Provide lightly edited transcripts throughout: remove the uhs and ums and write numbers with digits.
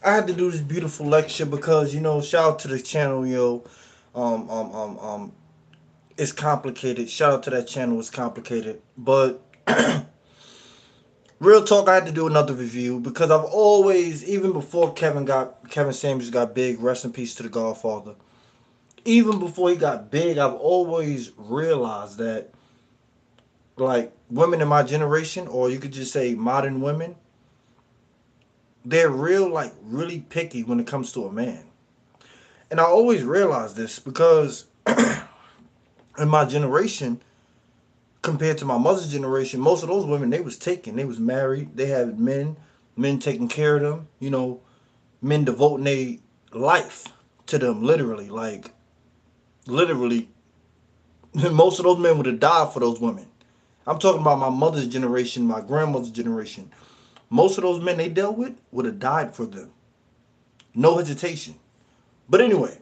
I had to do this beautiful lecture because shout out to the channel, yo. Um, um, um, um, it's complicated. Shout out to that channel. It's complicated, but real talk. I had to do another review because I've always, even before Kevin Samuels got big. Rest in peace to the Godfather. Even before he got big, I've always realized that like women in my generation, or you could just say modern women, they're really picky when it comes to a man. And I always realized this because in my generation, compared to my mother's generation, most of those women they was taken, they was married, they had men taking care of them, men devoting their life to them, literally, literally. Most of those men would have died for those women. I'm talking about my mother's generation, my grandmother's generation. Most of those men they dealt with would have died for them, no hesitation. But anyway,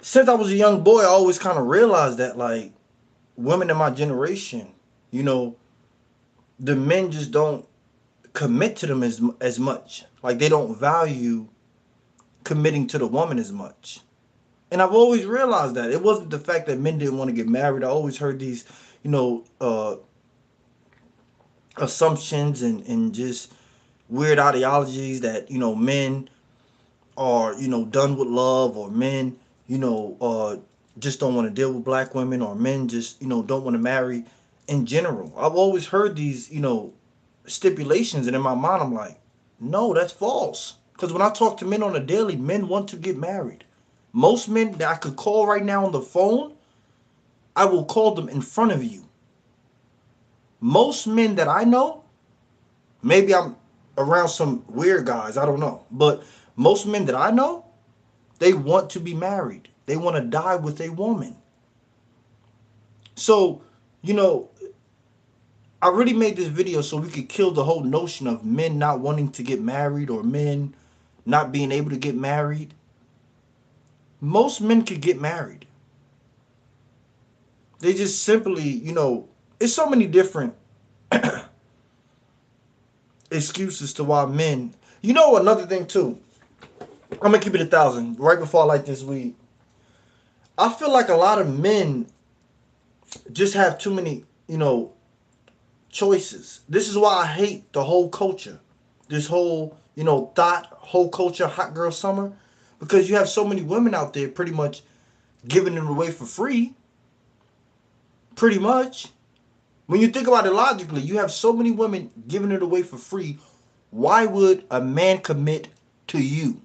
since I was a young boy, I always kind of realized that women in my generation, you know, the men just don't commit to them as much. Like they don't value committing to the woman as much. And I've always realized that it wasn't the fact that men didn't want to get married. I always heard these, you know, uh, assumptions and just weird ideologies that men are done with love, or men you know uh, just don't want to deal with black women, or men just don't want to marry in general. I've always heard these stipulations, and in my mind I'm like, no, that's false. Because when I talk to men on a daily, men want to get married. Most men that I could call right now on the phone, I will call them in front of you. Most men that I know, maybe I'm around some weird guys, I don't know, but most men that I know, they want to be married. They want to die with a woman. So, you know, I really made this video so we could kill the whole notion of men not wanting to get married, or men not being able to get married. Most men could get married. They just simply, it's so many different excuses to why men. Another thing too. I'm gonna keep it 1,000. Right before I light this weed, I feel like a lot of men just have too many, choices. This is why I hate the whole culture. This whole, whole culture, hot girl summer, because you have so many women out there pretty much giving it away for free. Pretty much. When you think about it logically, you have so many women giving it away for free. Why would a man commit to you?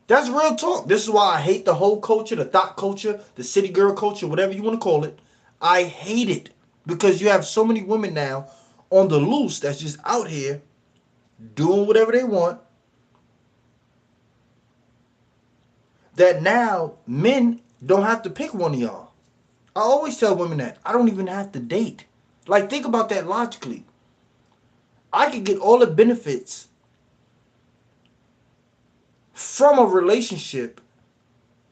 That's real talk. This is why I hate the whole culture, the thought culture, the city girl culture, whatever you want to call it. I hate it because you have so many women now on the loose that's just out here doing whatever they want, that now men don't have to pick one of y'all. I always tell women that I don't even have to date. Like, think about that logically. I could get all the benefits from a relationship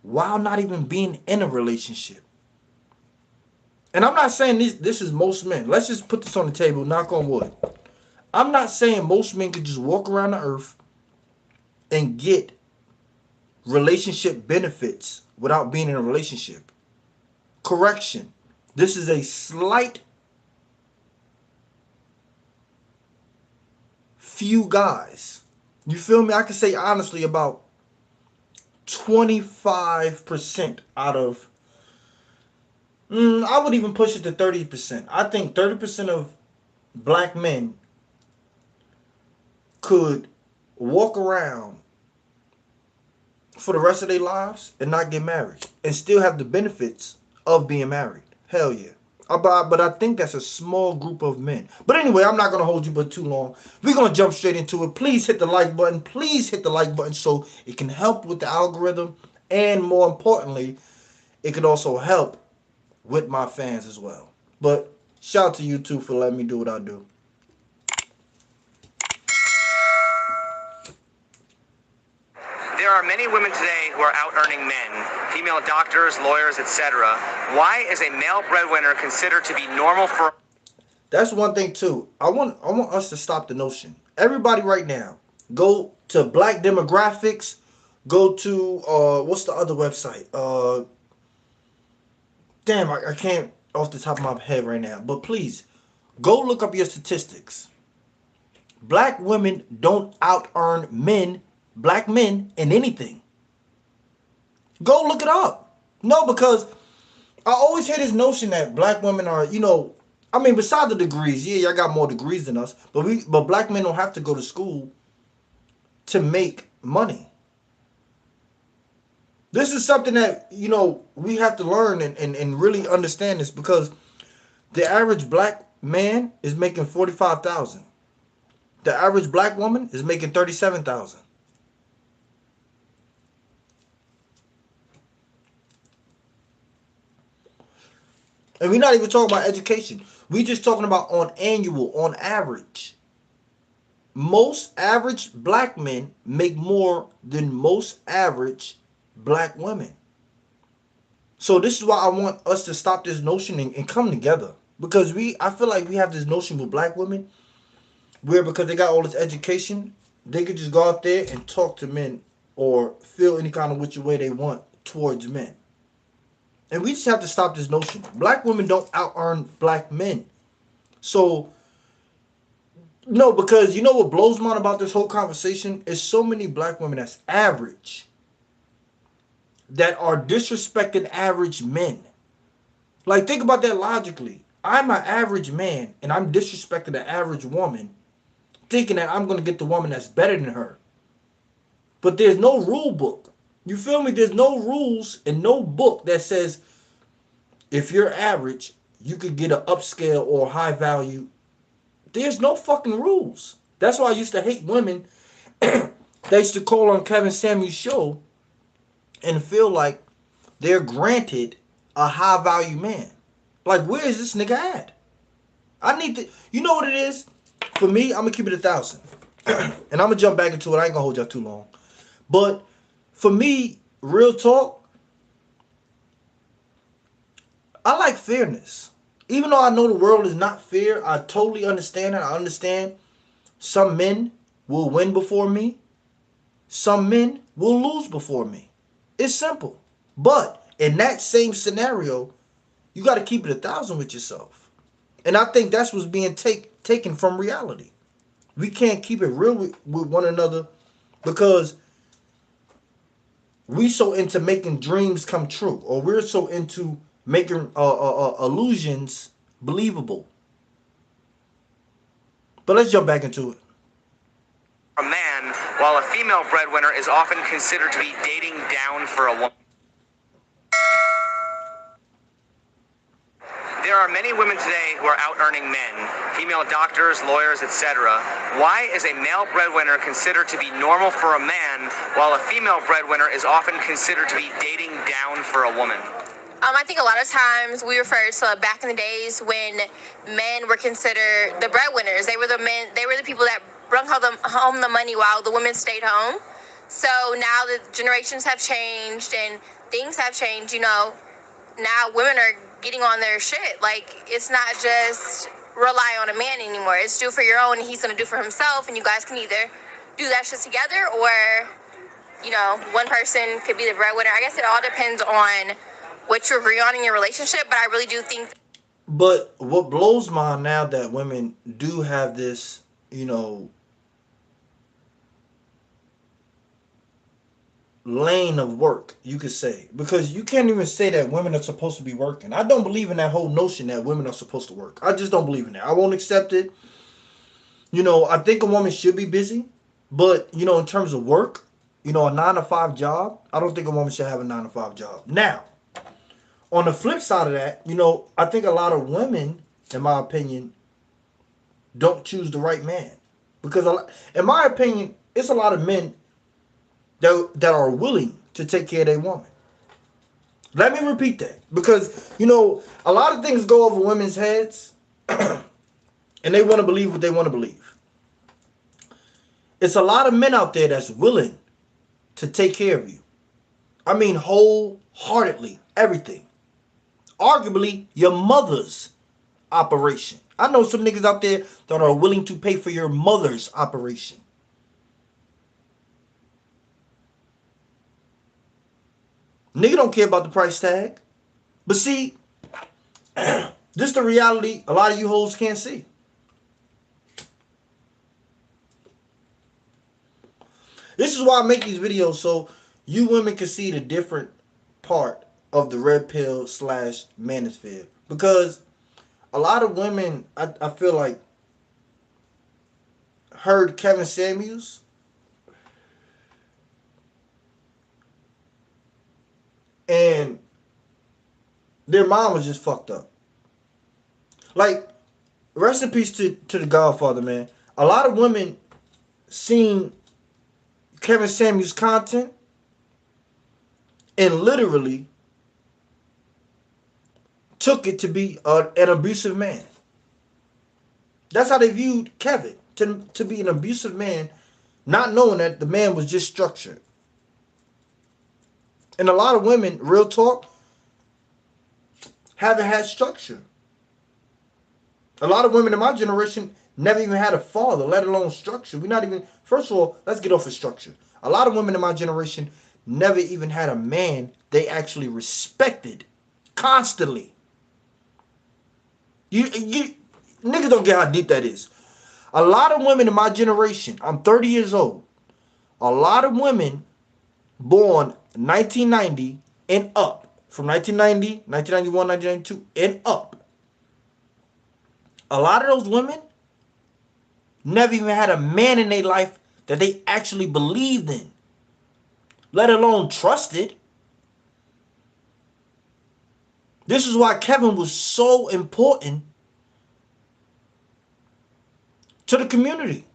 while not even being in a relationship. And I'm not saying this is most men. Let's just put this on the table, knock on wood. I'm not saying most men could just walk around the earth and get relationship benefits without being in a relationship. Correction. This is a slight few guys. You feel me? I can say honestly about 25% out of, I would even push it to 30%. I think 30% of black men could walk around for the rest of their lives and not get married and still have the benefits of being married. Hell yeah. But I think that's a small group of men. But anyway, I'm not going to hold you but too long. We're going to jump straight into it. Please hit the like button. Please hit the like button so it can help with the algorithm. And more importantly, it could also help with my fans as well. But shout out to you too for letting me do what I do. There are many women today who are out earning men, female doctors, lawyers, etc. Why is a male breadwinner considered to be normal for... That's one thing too. I want us to stop the notion. Everybody right now, go to Black Demographics. Go to what's the other website? Damn, I can't off the top of my head right now. But please go look up your statistics. Black women don't out earn black men in anything. Go look it up. No, because I always hear this notion that black women are, I mean, besides the degrees, yeah, y'all got more degrees than us, but black men don't have to go to school to make money. This is something that, we have to learn and really understand this, because the average black man is making 45,000. The average black woman is making 37,000. And we're not even talking about education. We just talking about on average. Most average black men make more than most average black women. So this is why I want us to stop this notion and come together. Because I feel like we have this notion with black women where, because they got all this education, they could just go out there and talk to men or feel any kind of which way they want towards men. And we just have to stop this notion. Black women don't out earn black men. So, no, because you know what blows my mind about this whole conversation is so many black women that's average that are disrespecting average men. Like, think about that logically. I'm an average man and I'm disrespecting the average woman, thinking that I'm going to get the woman that's better than her. But there's no rule book. You feel me? There's no rules and no book that says if you're average, you could get an upscale or high value. There's no fucking rules. That's why I used to hate women. They used to call on Kevin Samuels' show and feel like they're granted a high value man. Like, where is this nigga at? I need to, you know what it is? For me, I'm gonna keep it 1,000. And I'm gonna jump back into it. I ain't gonna hold y'all too long. But for me, real talk, I like fairness. Even though I know the world is not fair, I totally understand it. I understand some men will win before me. Some men will lose before me. It's simple. But in that same scenario, you got to keep it 1,000 with yourself. And I think that's what's being taken from reality. We can't keep it real with one another because we so into making dreams come true, or we're so into making illusions believable. But let's jump back into it. A man, while a female breadwinner is often considered to be dating down for a woman. There are many women today who are out earning men, female doctors, lawyers, etc. Why is a male breadwinner considered to be normal for a man, while a female breadwinner is often considered to be dating down for a woman? I think a lot of times we refer to back in the days when men were considered the breadwinners. They were the men. They were the people that brought home the money while the women stayed home. So now the generations have changed and things have changed. Now women are getting on their shit. Like, it's not just rely on a man anymore. It's do for your own and he's going to do for himself. And you guys can either do that shit together or, one person could be the breadwinner. I guess it all depends on what you agree on in your relationship. But I really do think. But what blows my mind now that women do have this, lane of work, you could say, because you can't even say that women are supposed to be working. I don't believe in that whole notion that women are supposed to work. I just don't believe in that. I won't accept it. I think a woman should be busy, but in terms of work, a 9-to-5 job, I don't think a woman should have a 9-to-5 job. Now, on the flip side of that, I think a lot of women, in my opinion, don't choose the right man, because in my opinion, it's a lot of men that are willing to take care of their woman. Let me repeat that, because a lot of things go over women's heads and they want to believe what they want to believe. It's a lot of men out there that's willing to take care of you. I mean, wholeheartedly, everything. Arguably your mother's operation. I know some niggas out there that are willing to pay for your mother's operation. Nigga don't care about the price tag. But see, this is the reality a lot of you hoes can't see. This is why I make these videos, so you women can see the different part of the red pill / manosphere. Because a lot of women, I feel like, heard Kevin Samuels and their mom was just fucked up. Like, rest in peace to the Godfather, man. A lot of women seen Kevin Samuels' content and literally took it to be an abusive man. That's how they viewed Kevin, to be an abusive man, not knowing that the man was just structured. And a lot of women, real talk, haven't had structure. A lot of women in my generation never even had a father, let alone structure. We're not even, first of all, let's get off of structure. A lot of women in my generation never even had a man they actually respected constantly. You niggas don't get how deep that is. A lot of women in my generation, I'm 30 years old, a lot of women born 1990 and up, from 1990, 1991, 1992 and up, a lot of those women never even had a man in their life that they actually believed in, let alone trusted. This is why Kevin was so important to the community.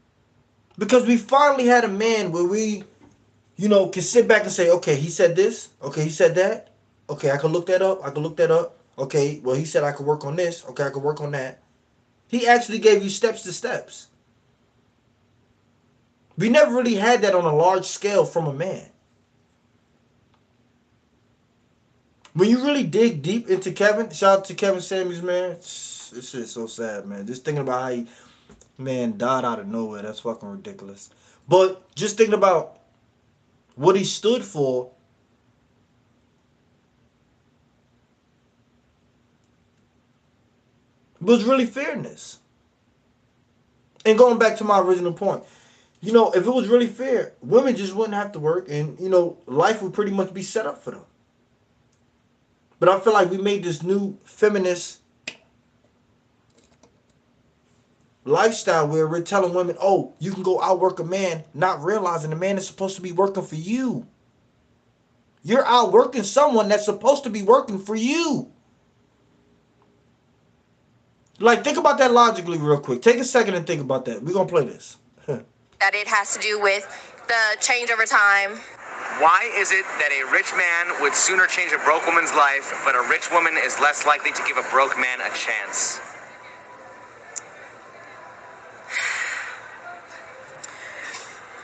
Because we finally had a man where we, can sit back and say, okay, he said this. Okay, he said that. Okay, I can look that up. Okay, well, he said I could work on this. Okay, I could work on that. He actually gave you steps to steps. We never really had that on a large scale from a man. When you really dig deep into Kevin, shout out to Kevin Samuels, man. This shit's so sad, man. Just thinking about how he, man, died out of nowhere. That's fucking ridiculous. But just thinking about what he stood for, was really fairness. And going back to my original point, if it was really fair, women just wouldn't have to work and, life would pretty much be set up for them. But I feel like we made this new feminist lifestyle where we're telling women, oh, you can go outwork a man, not realizing the man is supposed to be working for you. You're outworking someone that's supposed to be working for you. Like, think about that logically real quick. Take a second and think about that. We're going to play this. That it has to do with the change over time. Why is it that a rich man would sooner change a broke woman's life, but a rich woman is less likely to give a broke man a chance?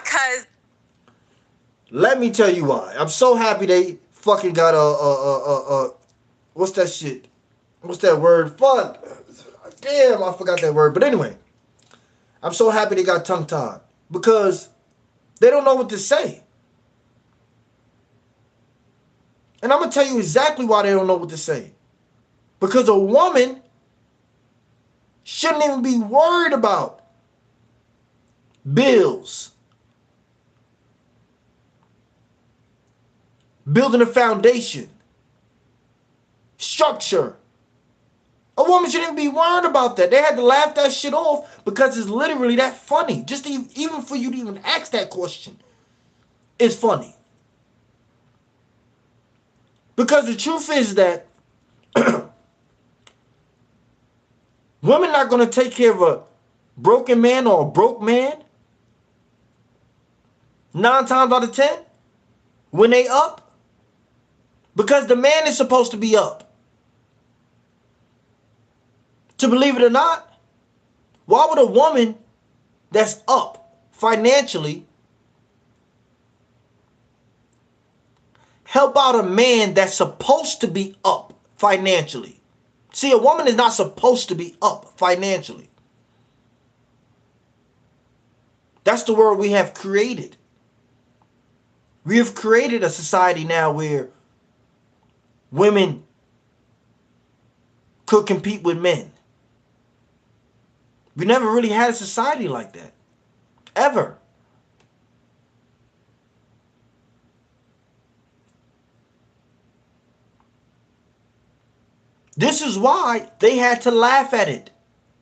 Because let me tell you why. I'm so happy they fucking got what's that shit? What's that word? Fuck. Damn, I forgot that word. But anyway, I'm so happy they got tongue-tied because they don't know what to say. And I'm going to tell you exactly why they don't know what to say. Because a woman shouldn't even be worried about bills, building a foundation, structure. A woman shouldn't even be worried about that. They had to laugh that shit off because it's literally that funny. Just to, even for you to even ask that question, it's funny. Because the truth is that women not going to take care of a broken man or a broke man 9 times out of 10 when they up, because the man is supposed to be up. To believe it or not, why would a woman that's up financially help out a man that's supposed to be up financially? See, a woman is not supposed to be up financially. That's the world we have created. We have created a society now where women could compete with men. We never really had a society like that. Ever. This is why they had to laugh at it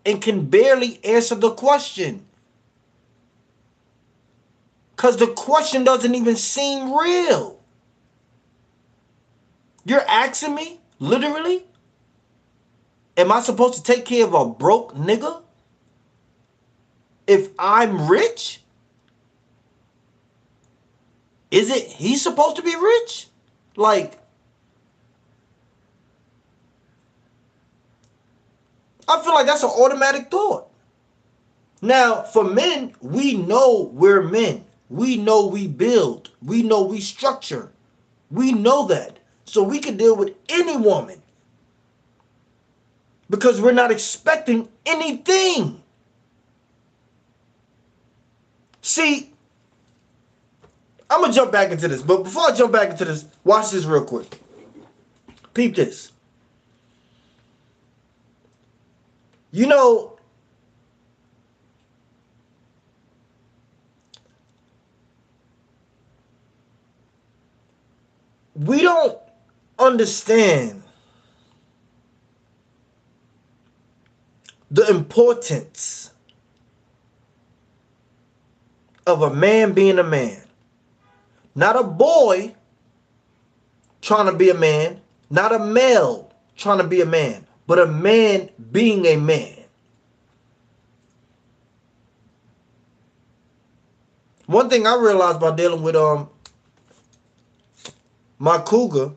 and can barely answer the question. Because the question doesn't even seem real. You're asking me, literally, am I supposed to take care of a broke nigga if I'm rich? Is it he's supposed to be rich? Like, I feel like that's an automatic thought. Now, for men, we know we're men. We know we build. We know we structure. We know that. So we can deal with any woman. Because we're not expecting anything. See, I'm going to jump back into this. But before I jump back into this, watch this real quick. Peep this. You know, we don't understand the importance of a man being a man. Not a boy trying to be a man, not a male trying to be a man, but a man being a man. One thing I realized by dealing with my cougar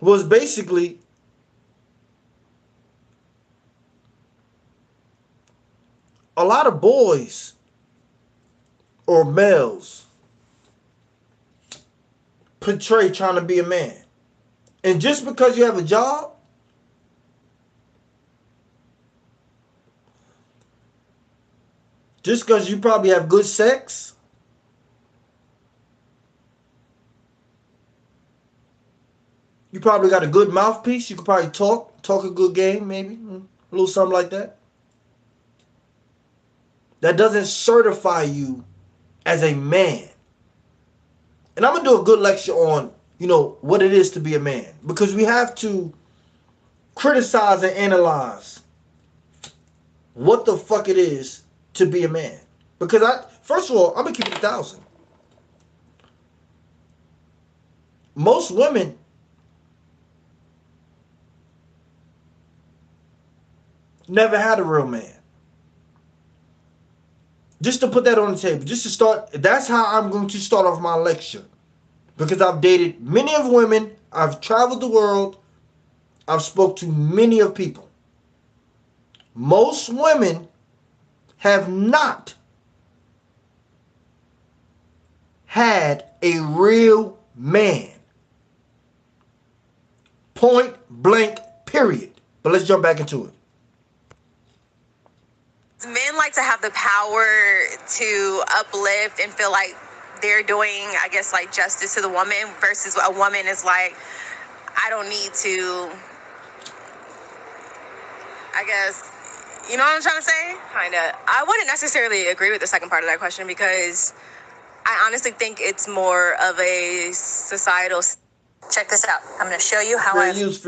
was basically a lot of boys or males portray trying to be a man. And just because you have a job, just because you probably have good sex, you probably got a good mouthpiece, you could probably talk a good game, maybe, a little something like that. That doesn't certify you as a man. And I'm going to do a good lecture on, what it is to be a man. Because we have to criticize and analyze what the fuck it is to be a man. Because first of all, I'm going to keep it 1,000. Most women never had a real man. Just to put that on the table, just to start, that's how I'm going to start off my lecture. Because I've dated many of women, I've traveled the world, I've spoke to many of people. Most women have not had a real man. Point blank, period. But let's jump back into it. Men like to have the power to uplift and feel like they're doing, I guess, like justice to the woman versus a woman is like, I don't need to, I guess, you know what I'm trying to say? Kind of. I wouldn't necessarily agree with the second part of that question because I honestly think it's more of a societal. Check this out. I'm going to show you how fair use.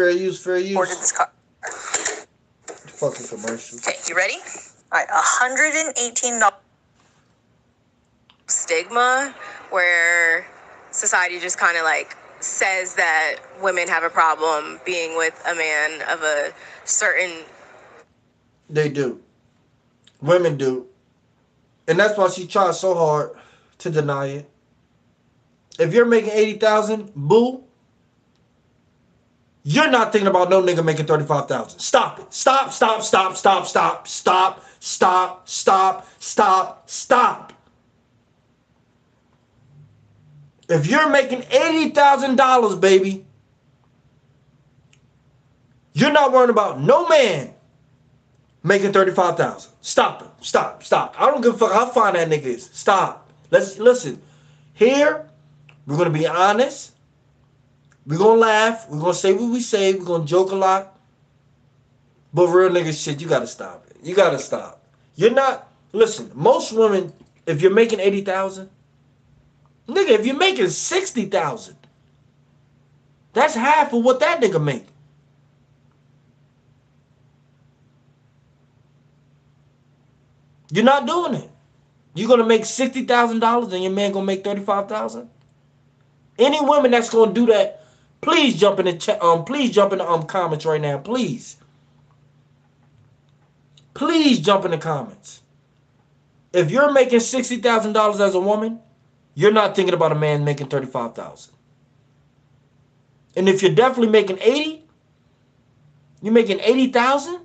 ordered this car. Fucking commercial. Okay, you ready? All right, $118 stigma where society just kind of like says that women have a problem being with a man of a certain. They do. Women do. And that's why she tries so hard to deny it. If you're making $80,000, boo, you're not thinking about no nigga making $35,000. Stop it. Stop. If you're making $80,000, baby, You're not worrying about no man making 35,000. Stop it. Stop. I don't give a fuck how fine that nigga is. Stop. Let's listen. Here, we're gonna be honest. We're gonna laugh. We're gonna say what we say. We're gonna joke a lot. But real nigga shit, you gotta stop it. You gotta stop. You're not. Listen, most women, if you're making 80,000, nigga, if you're making 60,000, that's half of what that nigga make. You're not doing it. You're gonna make $60,000 and your man gonna make 35,000. Any women that's gonna do that, please jump in the please jump in the comments right now, please. Please jump in the comments. If you're making $60,000 as a woman, you're not thinking about a man making 35,000. And if you're definitely making 80, you're making 80,000.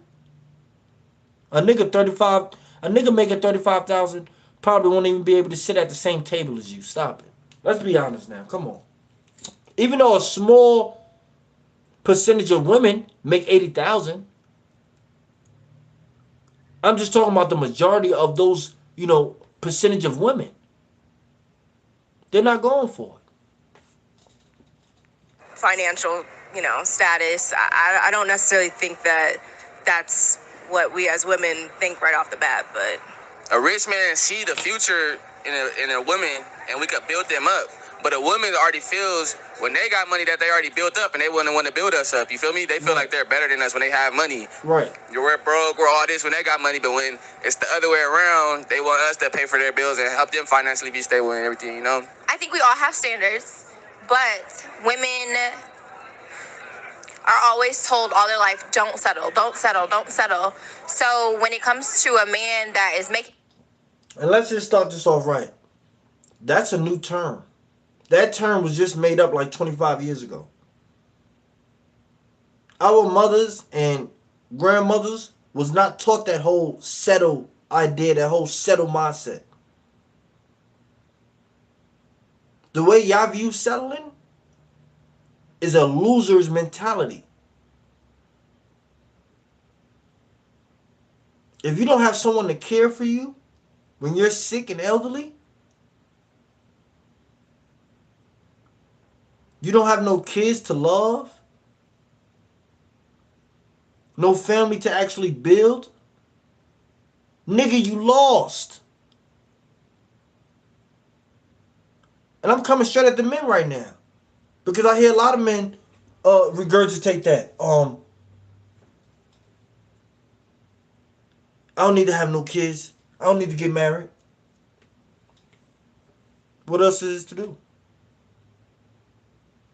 A nigga making 35,000 probably won't even be able to sit at the same table as you. Stop it. Let's be honest now. Come on. Even though a small percentage of women make 80,000, I'm just talking about the majority of those, percentage of women. They're not going for it. Financial, status. I don't necessarily think that that's what we as women think right off the bat, but A rich man see the future in a woman, and we could build them up. But a woman already feels when they got money that they already built up, and they wouldn't want to build us up. You feel me? They feel like they're better than us when they have money. Right. We're broke, we're all this when they got money, but when it's the other way around, they want us to pay for their bills and help them financially be stable and everything, I think we all have standards, but women are always told all their life, don't settle. So when it comes to a man that is making... And let's just start this off right. That's a new term. That term was just made up like 25 years ago. Our mothers and grandmothers was not taught that whole settle idea, that whole settle mindset. The way y'all view settling is a loser's mentality. If you don't have someone to care for you when you're sick and elderly, you don't have no kids to love, no family to actually build, nigga, you lost. And I'm coming straight at the men right now, because I hear a lot of men regurgitate that. I don't need to have no kids. I don't need to get married. What else is to do?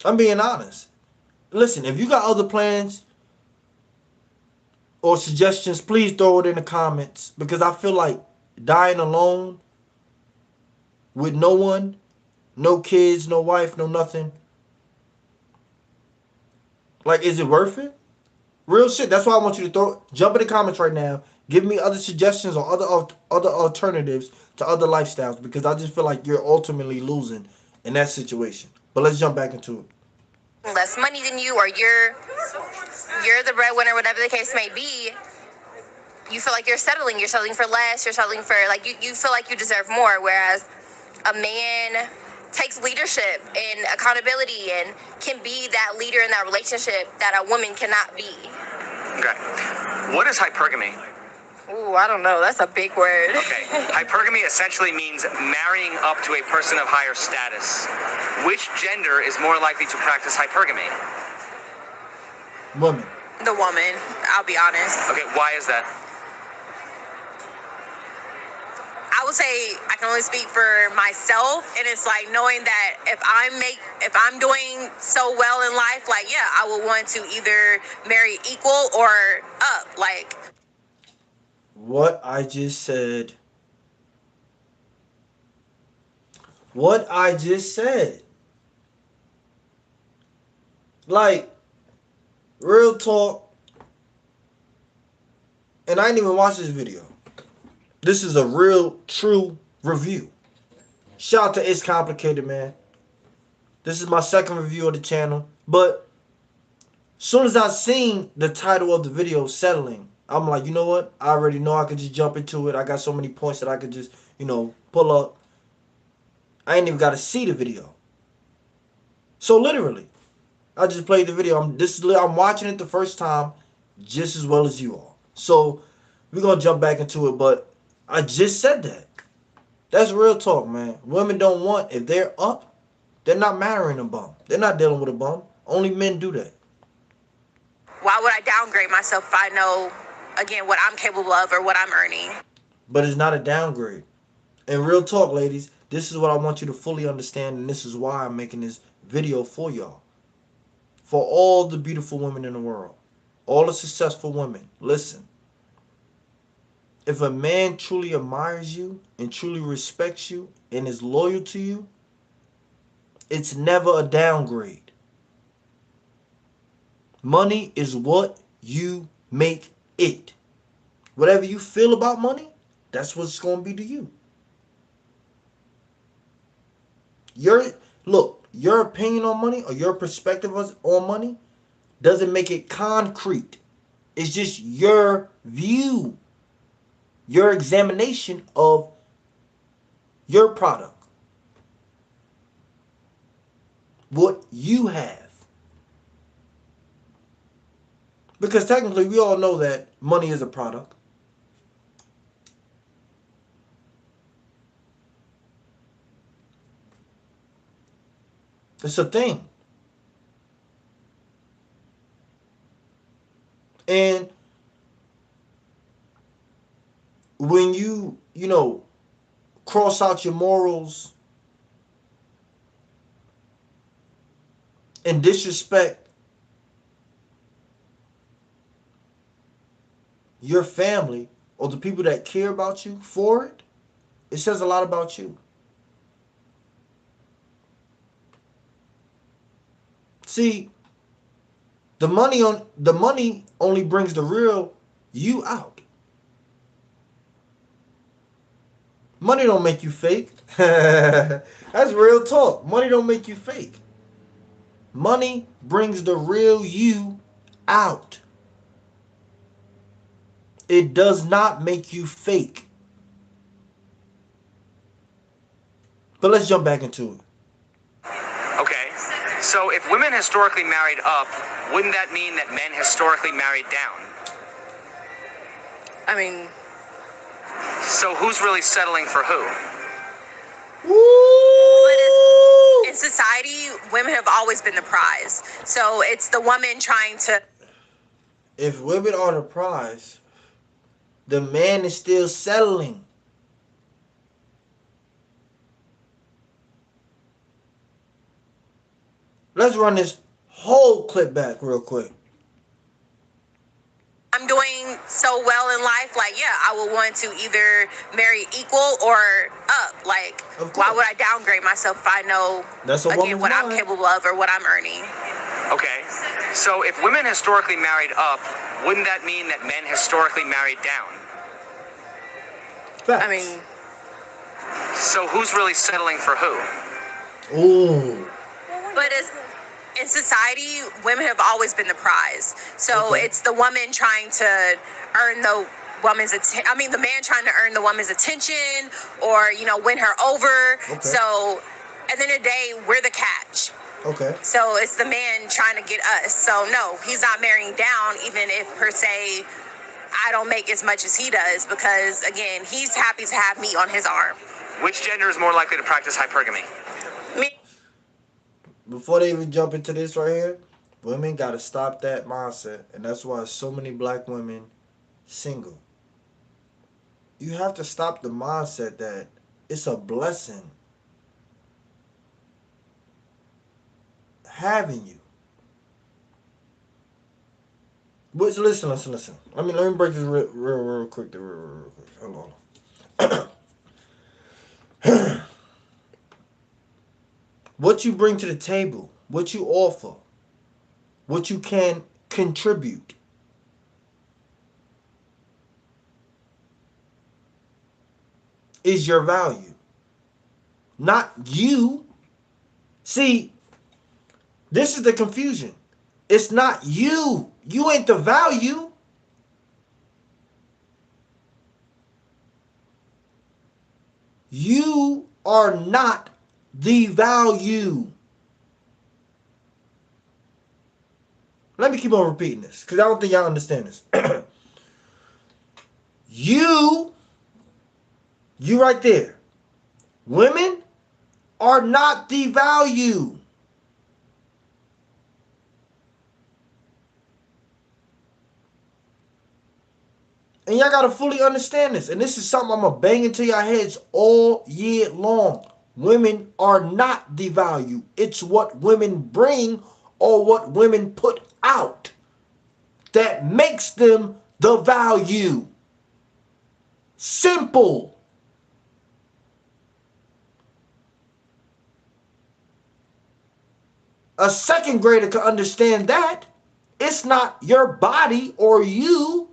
I'm being honest. Listen, if you got other plans or suggestions, please throw it in the comments, because I feel like dying alone with no one, no kids, no wife, no nothing. Like, is it worth it? Real shit. That's why I want you to jump in the comments right now. Give me other suggestions or other alternatives to other lifestyles, because I just feel like you're ultimately losing in that situation. But let's jump back into it. Less money than you, or you're the breadwinner, whatever the case may be, you feel like you're settling for less, you're settling for, like, you feel like you deserve more, whereas a man takes leadership and accountability and can be that leader in that relationship that a woman cannot be. Okay. What is hypergamy? Ooh, I don't know. That's a big word. Okay. Hypergamy essentially means marrying up to a person of higher status. Which gender is more likely to practice hypergamy? Women. the woman, I'll be honest. Okay, why is that? I would say I can only speak for myself, and it's like knowing that if I'm doing so well in life, like, yeah, I would want to either marry equal or up. Like, what I just said, like, real talk, and I didn't even watch this video. This is a real, true review. Shout out to It's Complicated, man. This is my second review of the channel. But Soon as I seen the title of the video, settling, I'm like, you know what? I already know I could just jump into it. I got so many points that I could just, pull up. I ain't even got to see the video. So literally, I just played the video. I'm watching it the first time just as well as you are. So we're gonna jump back into it, but I just said that. That's real talk, man. Women don't want, if they're up, they're not marrying a bum. They're not dealing with a bum. Only men do that. Why would I downgrade myself if I know, again, what I'm capable of or what I'm earning? But it's not a downgrade. And real talk, ladies, this is what I want you to fully understand, and this is why I'm making this video for y'all. For all the beautiful women in the world, all the successful women, listen. If a man truly admires you and truly respects you and is loyal to you, it's never a downgrade. Money is what you make it. Whatever you feel about money, that's what it's going to be to you. Your opinion on money or your perspective on money doesn't make it concrete. It's just your view, your examination of your product, what you have. Because technically, we all know that money is a product. It's a thing. And when you cross out your morals and disrespect your family or the people that care about you for it, it says a lot about you. See, the money only brings the real you out. Money don't make you fake. That's real talk. Money don't make you fake. Money brings the real you out. It does not make you fake. But let's jump back into it. Okay, so if women historically married up, wouldn't that mean that men historically married down? I mean, So who's really settling for who? but in society, women have always been the prize. So it's the woman trying to. If women are the prize, the man is still settling. Let's run this whole clip back real quick. I'm doing so well in life, like, yeah, I will want to either marry equal or up. Like, Of course. why would I downgrade myself if I know, That's a again, woman's what I'm mind. capable of or what I'm earning? Okay, so if women historically married up, wouldn't that mean that men historically married down? Facts. I mean, So who's really settling for who? Ooh. but in society, women have always been the prize. So Okay. it's the woman trying to earn the woman's the man trying to earn the woman's attention or, win her over. Okay. So at the end of the day, we're the catch. Okay. So it's the man trying to get us. So no, he's not marrying down, even if per se I don't make as much as he does, because again, he's happy to have me on his arm. Which gender is more likely to practice hypergamy? Me. Before they even jump into this right here, women got to stop that mindset. And that's why so many black women single. You have to stop the mindset that it's a blessing having you. But listen. Let me break this real quick. Real quick. Hold on. What you bring to the table, what you offer, what you can contribute. Is your value. Not you. See, this is the confusion. It's not you. You ain't the value. You are not the value. Let me keep on repeating this because I don't think y'all understand this. You right there. Women are not the value. And y'all gotta fully understand this. And this is something I'm gonna bang into your heads all year long. Women are not the value. It's what women bring or what women put out that makes them the value. Simple. A second grader can understand that. It's not your body or you.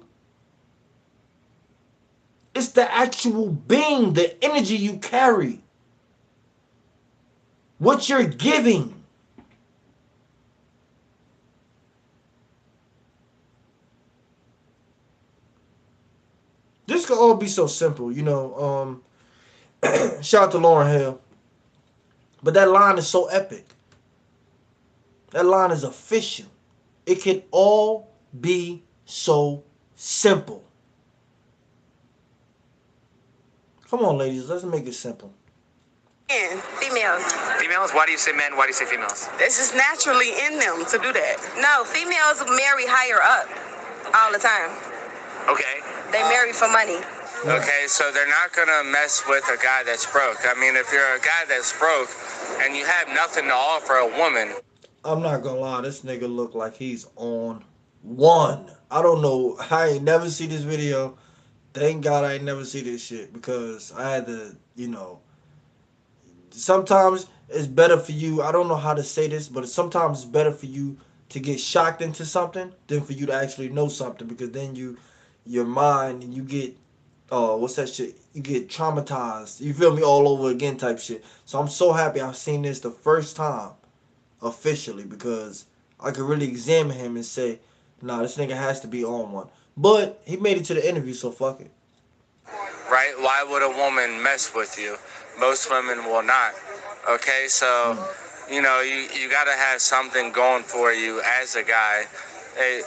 It's the actual being, the energy you carry. What you're giving. This could all be so simple, you know. Shout out to Lauryn Hill. But that line is so epic. That line is official. It can all be so simple. Come on, ladies, let's make it simple. Men, females. Females? Why do you say men? Why do you say females? It's just naturally in them to do that. No, females marry higher up all the time. Okay. They marry for money. Okay, so they're not gonna mess with a guy that's broke. I mean, if you're a guy that's broke and you have nothing to offer a woman. I'm not gonna lie, this nigga look like he's on one. I don't know. I ain't never see this video. Thank God I ain't never see this shit because I had to, you know. Sometimes it's better for you. I don't know how to say this, but sometimes it's better for you to get shocked into something than for you to actually know something because then your mind, and you get, what's that shit? You get traumatized. You feel me? All over again type shit. So I'm so happy I've seen this the first time officially because I could really examine him and say, nah, this nigga has to be on one. But he made it to the interview, so fuck it. Right? Why would a woman mess with you? Most women will not. Okay, so, you know, you got to have something going for you as a guy. A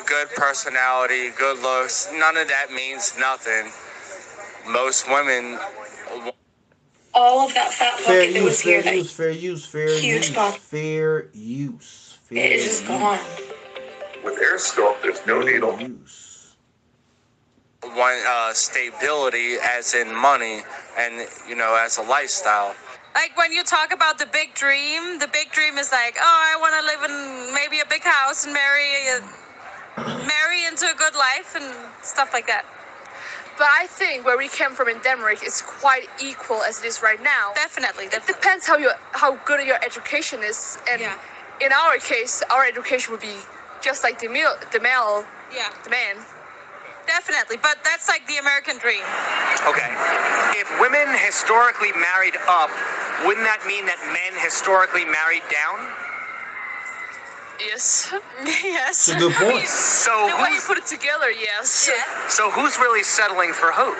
good personality, good looks, none of that means nothing. Most women... All of that fat Fair pocket that was here, that fair use. huge pocket, Fair use. it is just gone. With AirSculpt, there's no needle. want stability as in money and, you know, as a lifestyle. Like when you talk about the big dream is like, oh, I want to live in maybe a big house and marry into a good life and stuff like that. But I think where we came from in Denmark is quite equal as it is right now. Definitely. It depends how good your education is, and in our case, our education would be just like the man. Definitely, but that's like the American dream. Okay. If women historically married up, wouldn't that mean that men historically married down? Yes. Yes. That's a good point. So The way you put it together, yes. Yeah. So who's really settling for who?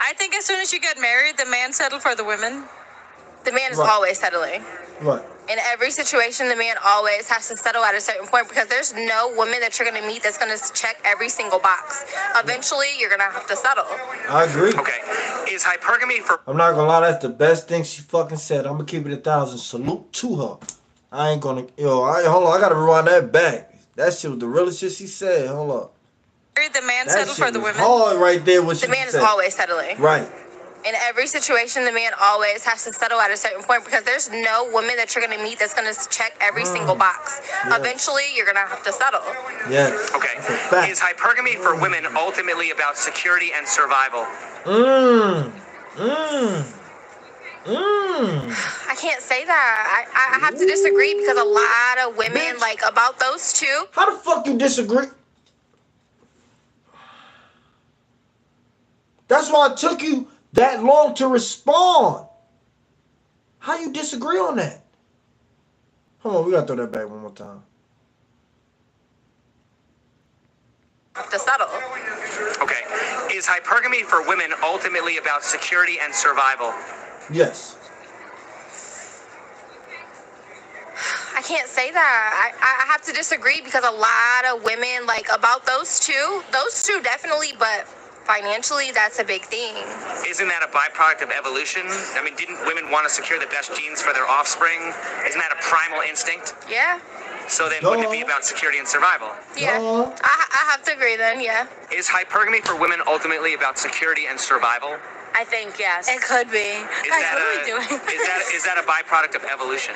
I think as soon as you get married, the man settled for the women. The man is Right. always settling. Right. In every situation, the man always has to settle at a certain point because there's no woman that you're going to meet that's going to check every single box. Eventually, you're going to have to settle. I agree. Okay. Is hypergamy for I'm not gonna lie, that's the best thing she fucking said. I'm gonna keep it 1,000. Salute to her. I ain't gonna, hold on, I gotta rewind that back. That shit was the realest shit she said. Hold up. The man That settled shit for the was women. hard right there. What The she man is said. always settling. Right. In every situation, the man always has to settle at a certain point because there's no woman that you're going to meet that's going to check every single box. Yeah. Eventually, you're going to have to settle. Yes. Okay. That's a fact. Is hypergamy for women ultimately about security and survival? I can't say that. I have to disagree because a lot of women, Bitch. like, about those two, How the fuck you disagree? That's why it took you that long to respond. How you disagree on that? Hold on, we gotta throw that back one more time. To settle. Okay. Is hypergamy for women ultimately about security and survival? Yes. I can't say that. I have to disagree because a lot of women, like, about those two definitely, but financially, that's a big thing. Isn't that a byproduct of evolution? I mean, didn't women want to secure the best genes for their offspring? Isn't that a primal instinct? Yeah. So then wouldn't it be about security and survival? Yeah. I have to agree then, yeah. Is hypergamy for women ultimately about security and survival? I think yes. It could be. Guys, what are we doing? Is that a byproduct of evolution?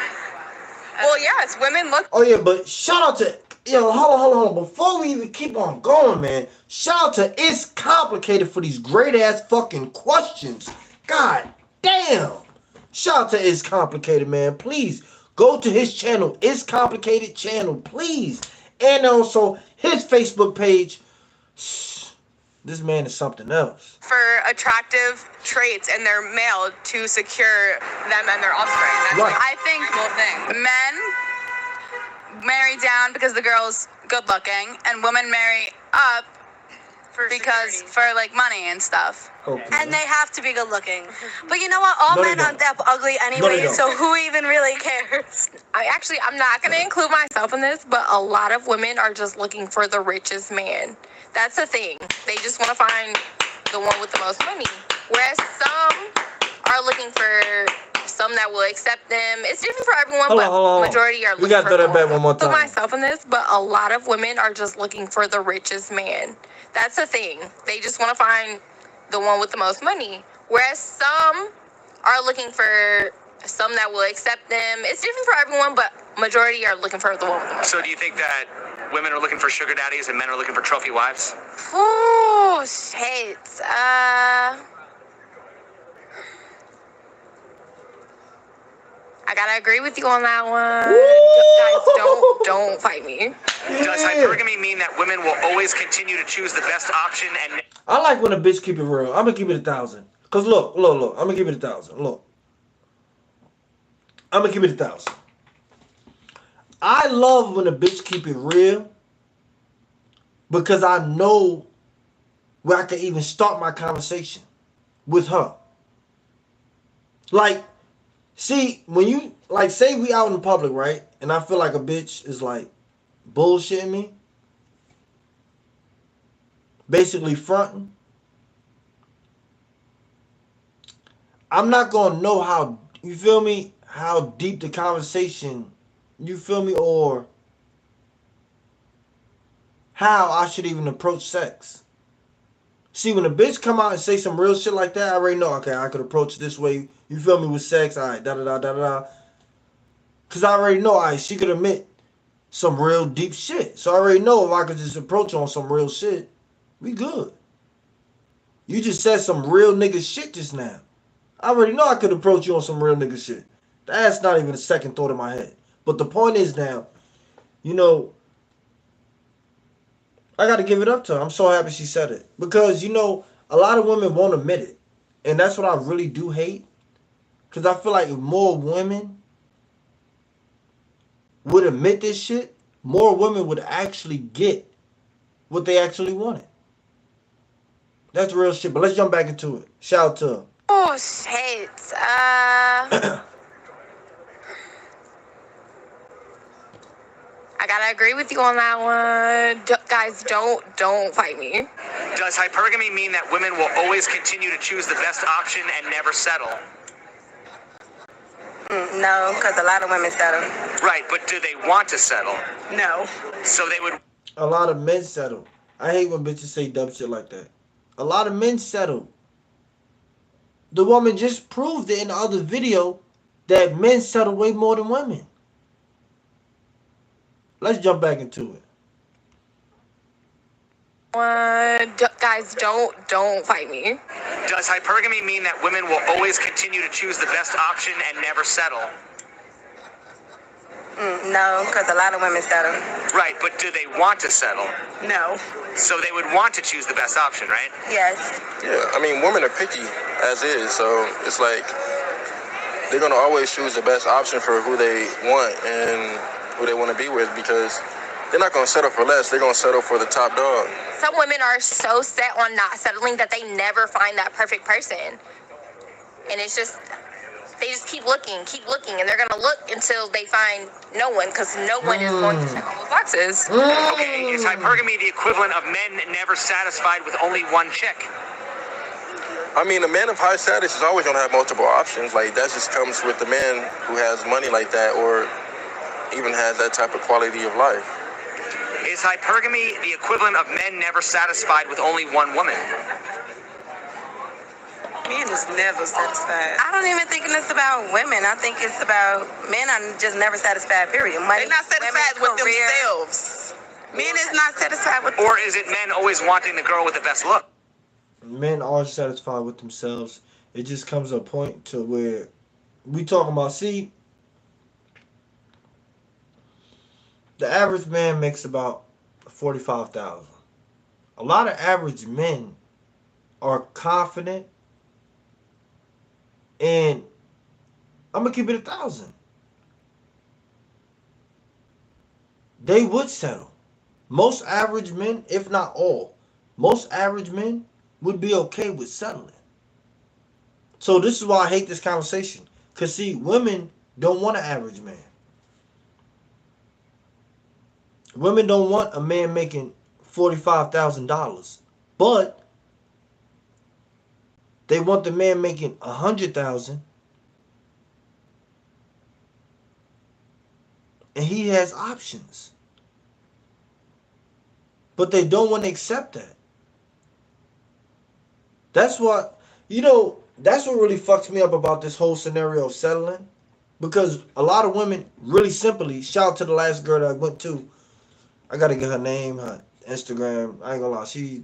Well, yes, women look. Oh yeah, but shout out to hold on. Before we even keep on going, man, shout out to It's Complicated for these great ass fucking questions. God damn. Shout out to It's Complicated, man. Please go to his channel, It's Complicated channel, please. And also his Facebook page. This man is something else. For attractive traits in their male to secure them and their offspring. That's Right. I think men marry down because the girl's good looking, and women marry up for like money and stuff. Okay. And they have to be good looking. But you know what? All No, they men aren't don't. that ugly No, anyway, they don't. so who even really cares? I'm not going to include myself in this, but a lot of women are just looking for the richest man. That's the thing. They just want to find the one with the most money. Whereas some are looking for some that will accept them. It's different for everyone, Hold but on. majority are We looking gotta for throw that the back one more Include time. myself in this, but a lot of women are just looking for the richest man. That's the thing. They just want to find the one with the most money. Whereas some are looking for some that will accept them. It's different for everyone, but majority are looking for the one with the most So do you think that women are looking for sugar daddies and men are looking for trophy wives? Oh, shit. I gotta agree with you on that one. Guys, don't fight me. Does hypergamy mean that women will always continue to choose the best option and I like when a bitch keep it real. I'm gonna keep it 1,000. Cause look. I'm gonna keep it 1,000. Look. I'm gonna keep it 1,000. I love when a bitch keep it real because I know where I can even start my conversation with her. Like, see, when you like say we out in public, right? And I feel like a bitch is like bullshitting me. Basically fronting. I'm not gonna know how, you feel me, how deep the conversation, you feel me, or how I should even approach sex. See, when a bitch come out and say some real shit like that, I already know, okay, I could approach this way, you feel me, with sex, alright, da-da-da-da-da. Because I already know, alright, she could admit some real deep shit. So I already know if I could just approach her on some real shit, we good. You just said some real nigga shit just now. I already know I could approach you on some real nigga shit. That's not even a second thought in my head. But the point is now, you know, I got to give it up to her. I'm so happy she said it. Because, you know, a lot of women won't admit it. And that's what I really do hate. Because I feel like if more women would admit this shit, more women would actually get what they actually wanted. That's real shit. But let's jump back into it. Shout out to her. Oh, shit. I gotta agree with you on that one. Guys, don't fight me. does hypergamy mean that women will always continue to choose the best option and never settle? No, because a lot of women settle. Right, but do they want to settle? No. So they would. A lot of men settle. I hate when bitches say dumb shit like that. A lot of men settle. The woman just proved it in the other video that men settle way more than women. Let's jump back into it. Guys, don't fight me. Does hypergamy mean that women will always continue to choose the best option and never settle? No, because a lot of women settle. Right, but do they want to settle? No. So they would want to choose the best option, right? Yes. Yeah, I mean, women are picky as is, so it's like they're gonna always choose the best option for who they want and who they want to be with, because they're not gonna settle for less. They're gonna settle for the top dog. Some women are so set on not settling that they never find that perfect person. And it's just, they just keep looking, and they're going to look until they find no one, because no one is going to check all those boxes. Okay, is hypergamy the equivalent of men never satisfied with only one chick? I mean, a man of high status is always gonna have multiple options. Like, that just comes with the man who has money like that, or even has that type of quality of life. Is hypergamy the equivalent of men never satisfied with only one woman? Men is never satisfied. I don't even think it's about women. I think it's about men are just never satisfied, period. Money, They're not satisfied women, with career. themselves. Men is not satisfied with Or is it men always wanting the girl with the best look? Men are satisfied with themselves. It just comes to a point to where we talking about, see, the average man makes about 45,000. A lot of average men are confident, and I'm gonna keep it 1,000. They would settle. Most average men, if not all, most average men would be okay with settling. So this is why I hate this conversation. Because, see, women don't want an average man. Women don't want a man making $45,000. But they want the man making $100,000. And he has options. But they don't want to accept that. That's what, that's what really fucks me up about this whole scenario of settling. Because a lot of women, really simply, shout out to the last girl that I went to. I got to get her name, her Instagram. I ain't gonna lie, she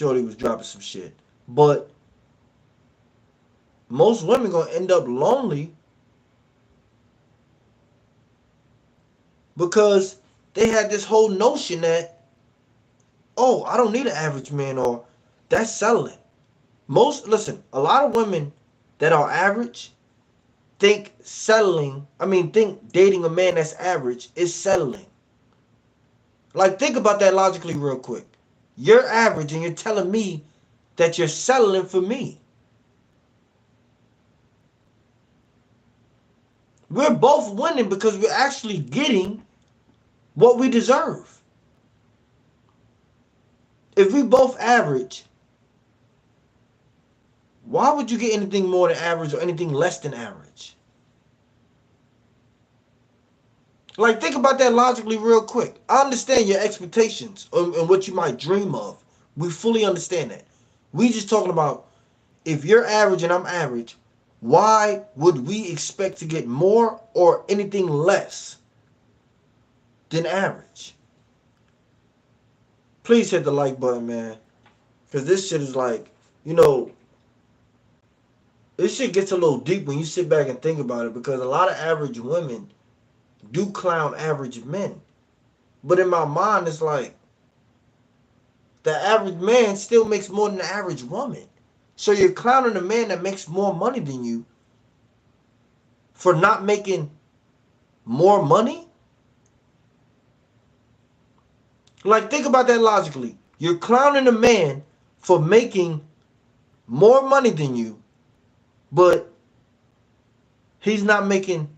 already was dropping some shit. But most women gonna end up lonely because they had this whole notion that, oh, I don't need an average man, or that's settling. Listen, a lot of women that are average think dating a man that's average is settling. Like, think about that logically real quick. You're average and you're telling me that you're settling for me. We're both winning because we're actually getting what we deserve. If we both average, why would you get anything more than average or anything less than average? Like, think about that logically real quick. I understand your expectations and what you might dream of. We fully understand that. We just talking about, if you're average and I'm average, why would we expect to get more or anything less than average? Please hit the like button, man. Because this shit is like, this shit gets a little deep when you sit back and think about it, because a lot of average women do clown average men. But in my mind, it's like, the average man still makes more than the average woman. So you're clowning a man that makes more money than you for not making more money? Like, think about that logically. You're clowning a man for making more money than you, but he's not making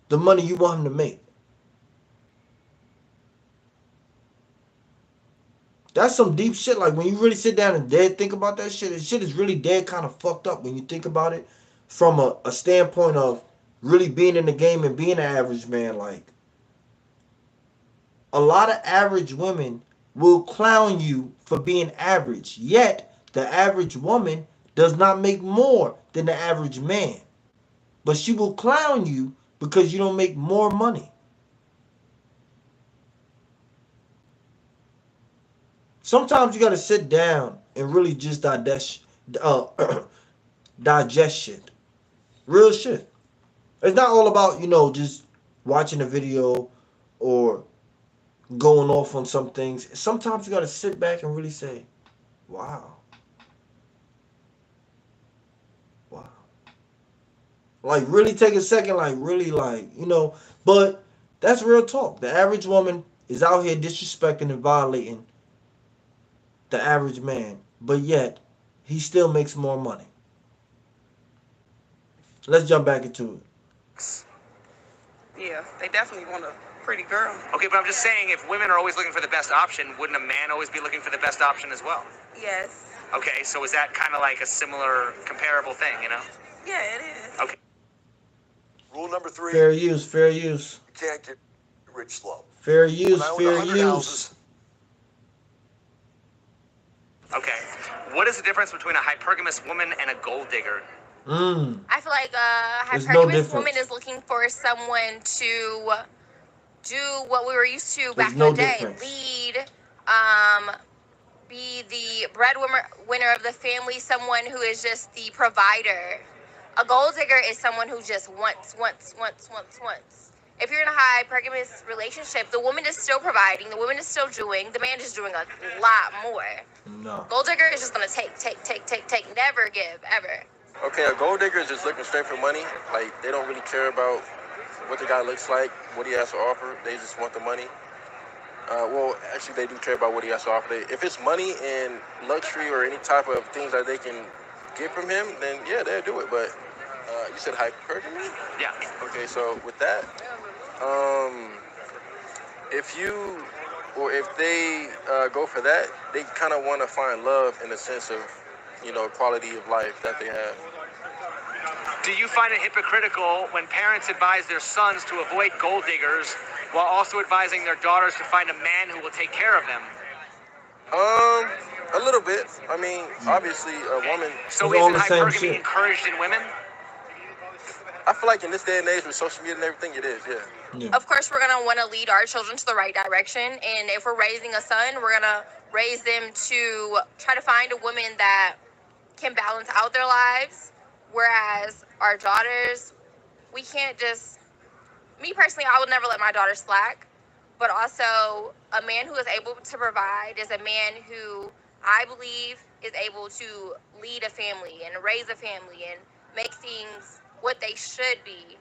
the money you want him to make. That's some deep shit. Like, when you really sit down and dead think about that shit, shit is really dead kind of fucked up when you think about it from a standpoint of really being in the game and being an average man. Like, a lot of average women will clown you for being average, yet the average woman does not make more than the average man. But she will clown you because you don't make more money. Sometimes you got to sit down and really just digest shit. Real shit. It's not all about, just watching a video or going off on some things. Sometimes you got to sit back and really say, wow. Wow. Like, really take a second, like, really, like, but that's real talk. The average woman is out here disrespecting and violating the average man, but yet he still makes more money. Let's jump back into it. Yeah, they definitely want a pretty girl. Okay, but I'm just saying, if women are always looking for the best option, wouldn't a man always be looking for the best option as well? Yes. Okay, so is that kind of like a similar, comparable thing, Yeah, it is. Okay. Rule number 3. Fair use, fair use. You can't get rich slow. Fair use, When I owned fair 100 use. houses, Okay. What is the difference between a hypergamous woman and a gold digger? I feel like a There's no hypergamous difference. woman is looking for someone to do what we were used to There's back no in the day. difference. Lead, be the breadwinner of the family, someone who is just the provider. A gold digger is someone who just wants. If you're in a hypergamous relationship, the woman is still providing, the woman is still doing, the man is doing a lot more. No. Gold digger is just gonna take, never give, ever. Okay, a gold digger is just looking straight for money. Like, they don't really care about what the guy looks like, what he has to offer. They just want the money. Well, actually, they do care about what he has to offer. If it's money and luxury or any type of things that they can get from him, then yeah, they'll do it. But you said hypergamy? Yeah. Okay, so with that, if they go for that, they kind of want to find love in the sense of, quality of life that they have. Do you find it hypocritical when parents advise their sons to avoid gold diggers while also advising their daughters to find a man who will take care of them? A little bit. I mean, obviously, a woman. So It's all isn't the same hypergamy shit. encouraged in women? I feel like in this day and age with social media and everything, it is, yeah. Of course, we're going to want to lead our children to the right direction. And if we're raising a son, we're going to raise them to try to find a woman that can balance out their lives. Whereas our daughters, we can't just... Me personally, I would never let my daughter slack. But also, a man who is able to provide is a man who I believe is able to lead a family and raise a family and make things what they should be.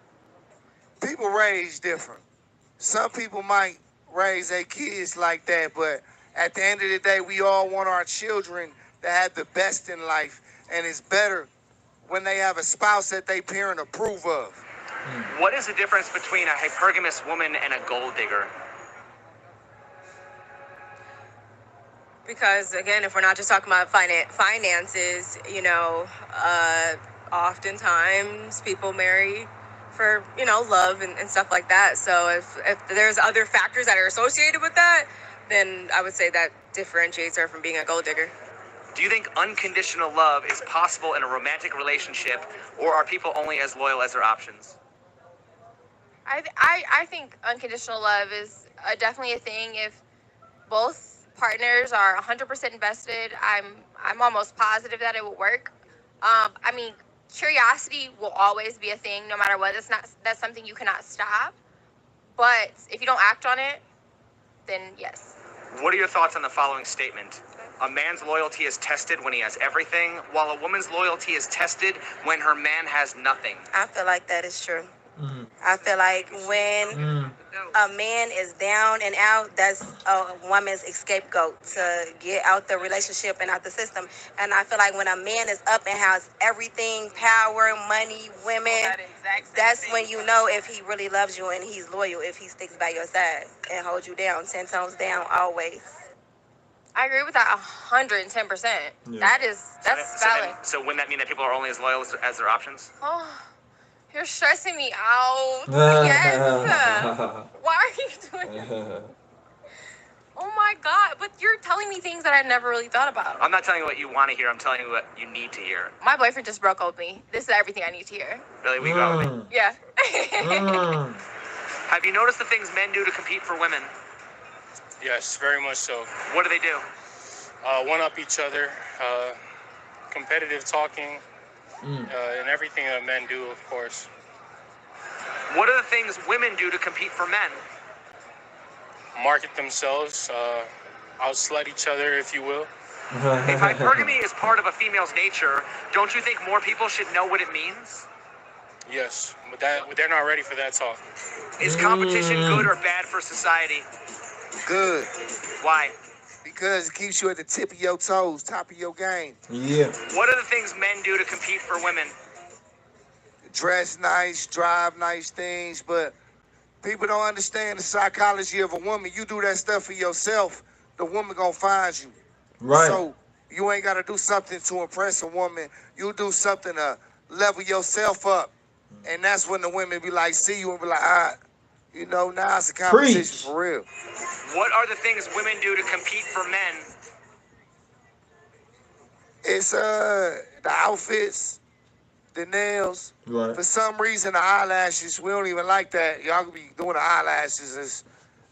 People raise different. Some people might raise their kids like that, but at the end of the day, we all want our children to have the best in life, and it's better when they have a spouse that they parent approve of. What is the difference between a hypergamous woman and a gold digger? Because again, if we're not just talking about finances, oftentimes people marry for, love and stuff like that. So if there's other factors that are associated with that, then I would say that differentiates her from being a gold digger. Do you think unconditional love is possible in a romantic relationship, or are people only as loyal as their options? I think unconditional love is definitely a thing. If both partners are 100% invested, I'm almost positive that it will work. Curiosity will always be a thing, no matter what. That's something you cannot stop. But if you don't act on it, then yes. What are your thoughts on the following statement? A man's loyalty is tested when he has everything, while a woman's loyalty is tested when her man has nothing. I feel like that is true. Mm. I feel like when a man is down and out, that's a woman's scapegoat to get out the relationship and out the system. And I feel like when a man is up and has everything, power, money, women, that's when you know if he really loves you and he's loyal, if he sticks by your side and holds you down, 10 toes down, always. I agree with that 110%. Yeah. That's valid. So wouldn't that mean that people are only as loyal as their options? Oh, you're stressing me out. Yes. Why are you doing that? Oh my God. But you're telling me things that I never really thought about. I'm not telling you what you want to hear. I'm telling you what you need to hear. My boyfriend just broke up with me. This is everything I need to hear. Really? We go with me? Yeah. Have you noticed the things men do to compete for women? Yes, very much so. What do they do? One-up each other, competitive talking, and everything that men do, of course. What are the things women do to compete for men? Market themselves, outslut each other, if you will. If hypergamy is part of a female's nature, don't you think more people should know what it means? Yes, but they're not ready for that talk. Is competition good or bad for society? Good. Why? Because it keeps you at the tip of your toes, top of your game. Yeah. What are the things men do to compete for women? Dress nice, drive nice things, but people don't understand the psychology of a woman. You do that stuff for yourself, the woman gonna find you. Right. So you ain't gotta do something to impress a woman. You do something to level yourself up. And that's when the women be like, see you and be like, you know, now it's a competition Preach. for real. What are the things women do to compete for men? It's the outfits, the nails. Right. For some reason, the eyelashes, we don't even like that. Y'all could be doing the eyelashes.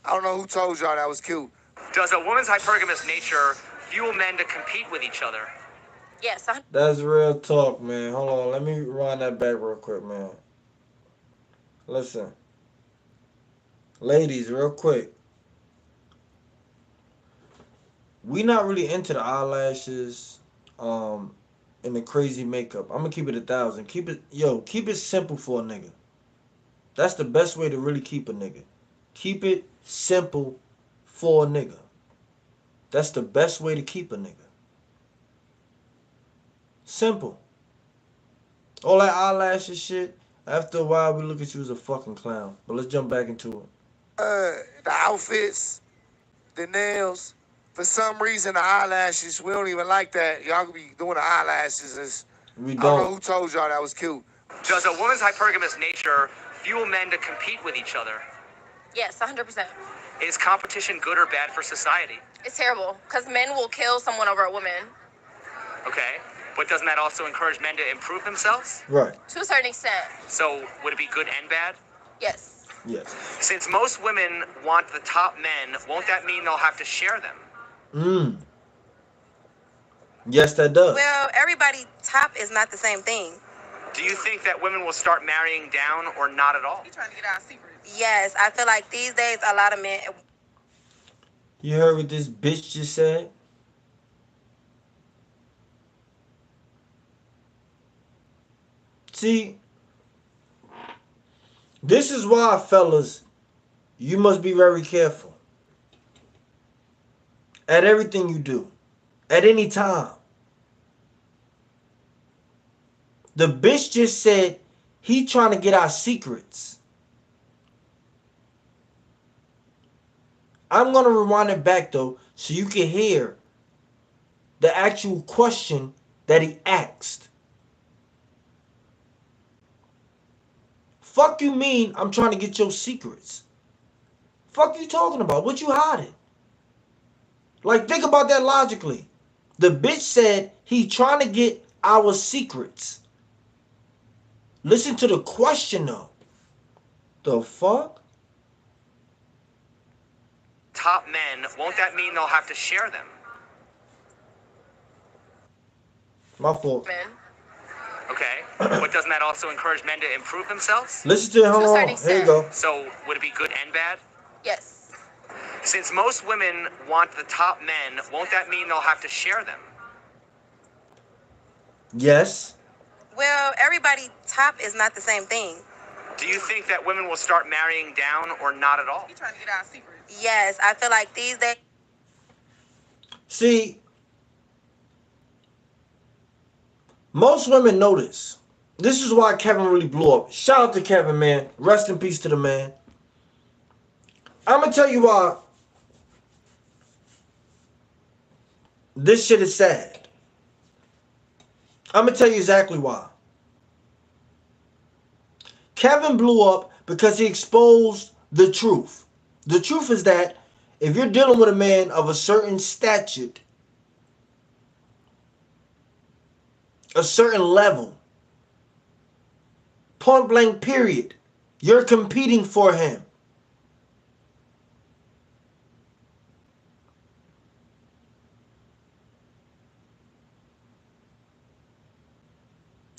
I don't know who told y'all that was cute. Does a woman's hypergamous nature fuel men to compete with each other? Yes. That's real talk, man. Hold on. Let me run that back real quick, man. Listen. Ladies, real quick. We not really into the eyelashes, and the crazy makeup. I'm gonna keep it 1,000. Keep it simple for a nigga. That's the best way to really keep a nigga. Keep it simple for a nigga. That's the best way to keep a nigga. Simple. All that eyelashes shit, after a while we look at you as a fucking clown. But let's jump back into it. The outfits, the nails. For some reason, the eyelashes, we don't even like that. Y'all could be doing the eyelashes. We I don't know don't. who told y'all that was cute. Does a woman's hypergamous nature fuel men to compete with each other? Yes, 100%. Is competition good or bad for society? It's terrible because men will kill someone over a woman. Okay, but doesn't that also encourage men to improve themselves? Right. To a certain extent. So would it be good and bad? Yes. Yes. Since most women want the top men, won't that mean they'll have to share them? Yes, that does. Well, everybody top is not the same thing. Do you think that women will start marrying down or not at all? You trying to get our secrets? Yes, I feel like these days a lot of men. You heard what this bitch just said? See, this is why, fellas, you must be very careful at everything you do, at any time. The bitch just said he trying to get our secrets. I'm going to rewind it back, though, so you can hear the actual question that he asked. Fuck you mean I'm trying to get your secrets? Fuck you talking about? What you hiding? Like, think about that logically. The bitch said he trying to get our secrets. Listen to the question, though. The fuck? Top men, won't that mean they'll have to share them? My fault. Men. Okay, but doesn't that also encourage men to improve themselves? Listen to it. Hold on. Here you go. So would it be good and bad? Yes. Since most women want the top men, won't that mean they'll have to share them? Yes. Well, everybody top is not the same thing. Do you think that women will start marrying down or not at all? You trying to get our secrets? Yes, I feel like these days. See, most women know this. This is why Kevin really blew up. Shout out to Kevin, man. Rest in peace to the man. I'm going to tell you why this shit is sad. I'm going to tell you exactly why. Kevin blew up because he exposed the truth. The truth is that if you're dealing with a man of a certain stature, a certain level, point blank period, you're competing for him.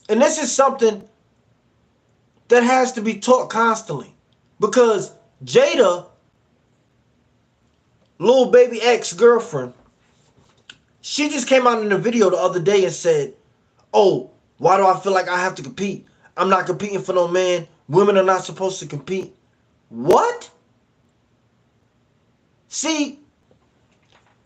And this is something that has to be taught constantly. Because Jada, Lil Baby ex-girlfriend, she just came out in a video the other day and said, oh, why do I feel like I have to compete? I'm not competing for no man. Women are not supposed to compete. What? See,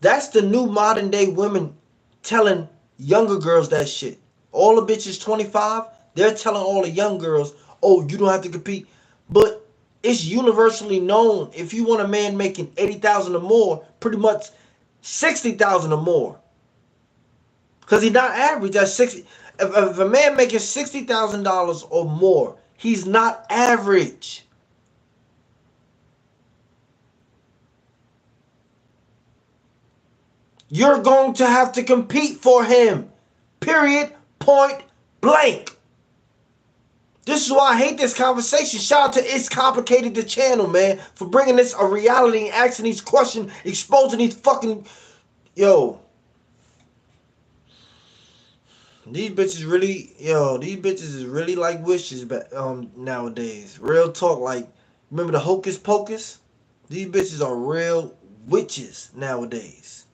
that's the new modern day women telling younger girls that shit. All the bitches 25, they're telling all the young girls, oh, you don't have to compete. But it's universally known if you want a man making 80,000 or more, pretty much 60,000 or more. Because he's not average. That's 60. If a man making $60,000 or more, he's not average. You're going to have to compete for him. Period. Point blank. This is why I hate this conversation. Shout out to It's Complicated the channel, man, for bringing this a reality and asking these questions, exposing these fucking... Yo. These bitches really... these bitches is really like wishes nowadays. Real talk, like... Remember the Hocus Pocus? These bitches are real witches nowadays.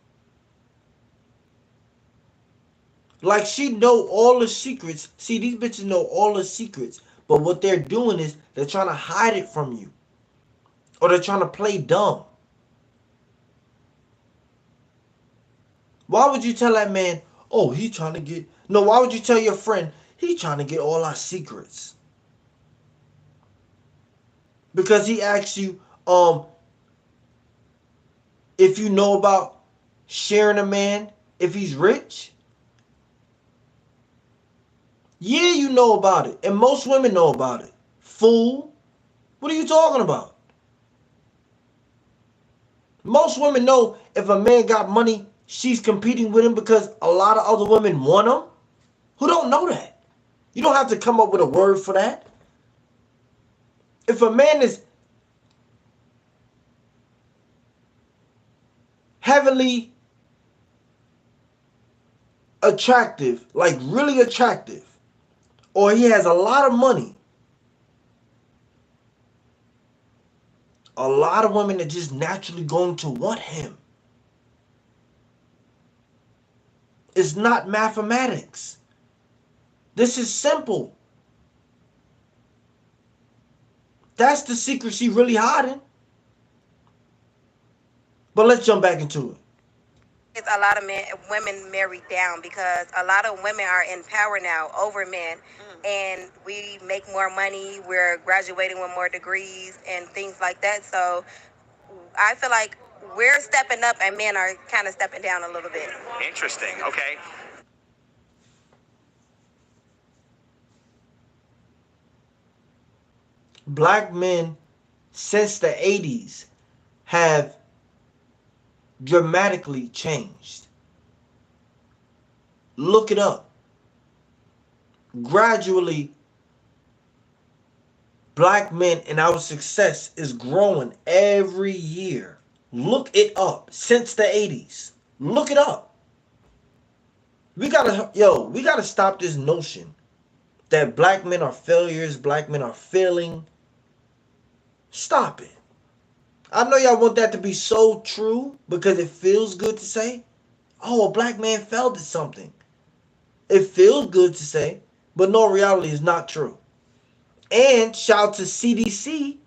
Like, she know all the secrets. See, these bitches know all the secrets. But what they're doing is they're trying to hide it from you. Or they're trying to play dumb. Why would you tell that man, oh, he trying to get... No, why would you tell your friend, he trying to get all our secrets? Because he asked you, if you know about sharing a man, if he's rich... Yeah, you know about it. And most women know about it. Fool. What are you talking about? Most women know if a man got money, she's competing with him because a lot of other women want him. Who don't know that? You don't have to come up with a word for that. If a man is heavily attractive, like really attractive, or he has a lot of money, a lot of women are just naturally going to want him. It's not mathematics. This is simple. That's the secret she really hiding. But let's jump back into it. It's a lot of women married down because a lot of women are in power now over men, and we make more money. We're graduating with more degrees and things like that. So I feel like we're stepping up, and men are kind of stepping down a little bit. Interesting. Okay. Black men since the 80s have dramatically changed. Look it up. Gradually, black men and our success is growing every year. Look it up. Since the 80s. Look it up. We gotta stop this notion that black men are failures, black men are failing. Stop it. I know y'all want that to be so true because it feels good to say, oh, a black man failed at something. It feels good to say, but no, reality is not true. And shout out to CDC,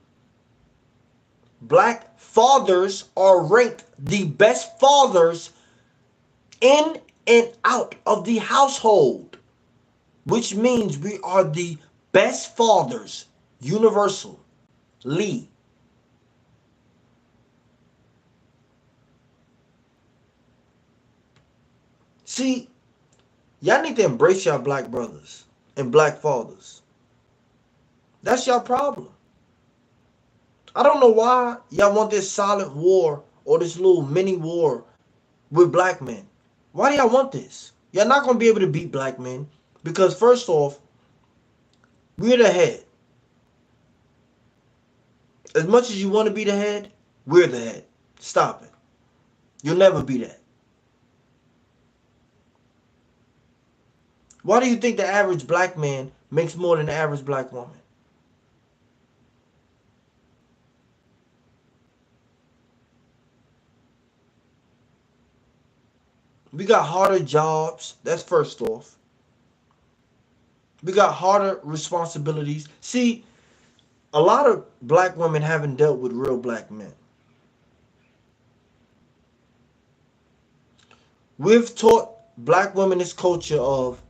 black fathers are ranked the best fathers in and out of the household, which means we are the best fathers universally. See, y'all need to embrace y'all black brothers and black fathers. That's y'all problem. I don't know why y'all want this silent war or this little mini war with black men. Why do y'all want this? Y'all not going to be able to beat black men because first off, we're the head. As much as you want to be the head, we're the head. Stop it. You'll never be that. Why do you think the average black man makes more than the average black woman? We got harder jobs. That's first off. We got harder responsibilities. See, a lot of black women haven't dealt with real black men. We've taught black women this culture of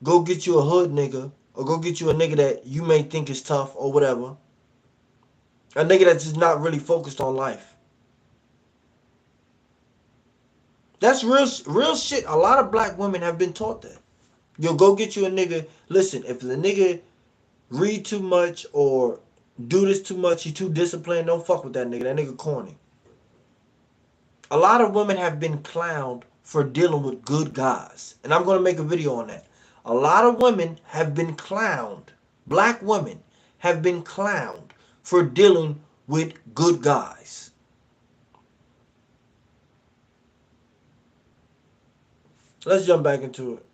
go get you a hood nigga or go get you a nigga that you may think is tough or whatever. A nigga that's just not really focused on life. That's real shit. A lot of black women have been taught that. Yo, go get you a nigga. Listen, if the nigga read too much or do this too much, he too disciplined, don't fuck with that nigga. That nigga corny. A lot of women have been clowned for dealing with good guys. And I'm going to make a video on that. A lot of women have been clowned. Black women have been clowned for dealing with good guys. Let's jump back into it.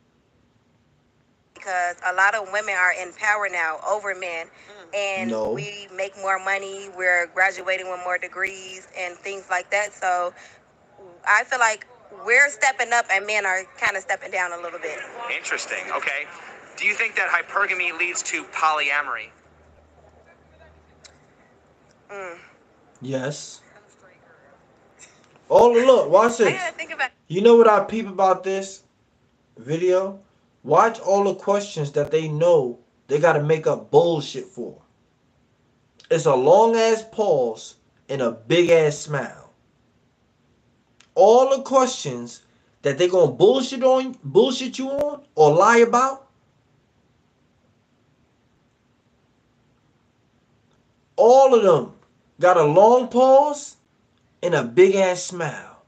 Because a lot of women are in power now over men, and we make more money, we're graduating with more degrees and things like that. So I feel like we're stepping up and men are kind of stepping down a little bit. Interesting. Okay. Do you think that hypergamy leads to polyamory? Yes. Oh, look, watch this. I gotta think about. You know what I peep about this video? Watch all the questions that they know they got to make up bullshit for. It's a long ass pause and a big ass smile. All the questions that they gonna bullshit you on or lie about. All of them got a long pause and a big ass smile.